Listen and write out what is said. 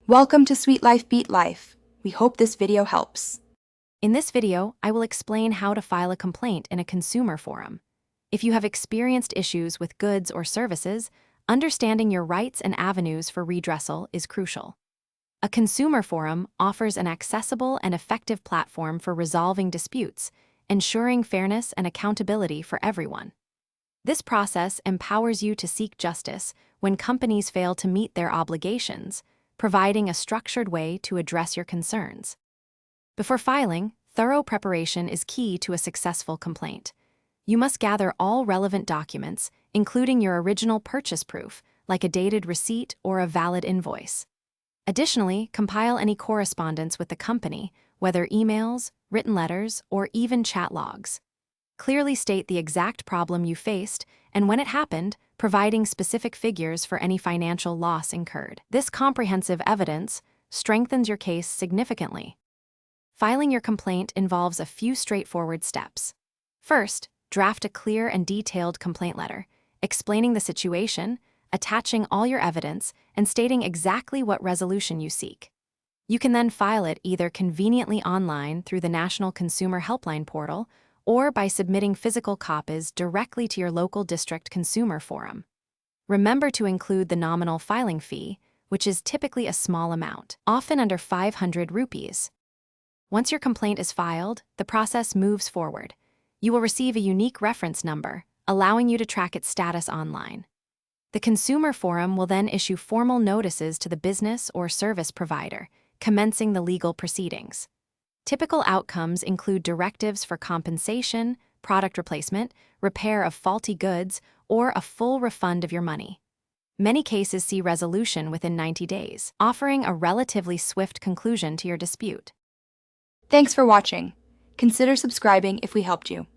Welcome to Sweet Life Beat Life. We hope this video helps. In this video, I will explain how to file a complaint in a consumer forum. If you have experienced issues with goods or services, understanding your rights and avenues for redressal is crucial. A consumer forum offers an accessible and effective platform for resolving disputes, ensuring fairness and accountability for everyone. This process empowers you to seek justice when companies fail to meet their obligations, providing a structured way to address your concerns. Before filing, thorough preparation is key to a successful complaint. You must gather all relevant documents, including your original purchase proof, like a dated receipt or a valid invoice. Additionally, compile any correspondence with the company, whether emails, written letters, or even chat logs. Clearly state the exact problem you faced and when it happened, providing specific figures for any financial loss incurred. This comprehensive evidence strengthens your case significantly. Filing your complaint involves a few straightforward steps. First, draft a clear and detailed complaint letter, explaining the situation, attaching all your evidence, and stating exactly what resolution you seek. You can then file it either conveniently online through the National Consumer Helpline portal or by submitting physical copies directly to your local district consumer forum. Remember to include the nominal filing fee, which is typically a small amount, often under 500 rupees. Once your complaint is filed, the process moves forward. You will receive a unique reference number, allowing you to track its status online. The consumer forum will then issue formal notices to the business or service provider, commencing the legal proceedings. Typical outcomes include directives for compensation, product replacement, repair of faulty goods, or a full refund of your money. Many cases see resolution within 90 days, offering a relatively swift conclusion to your dispute. Thanks for watching. Consider subscribing if we helped you.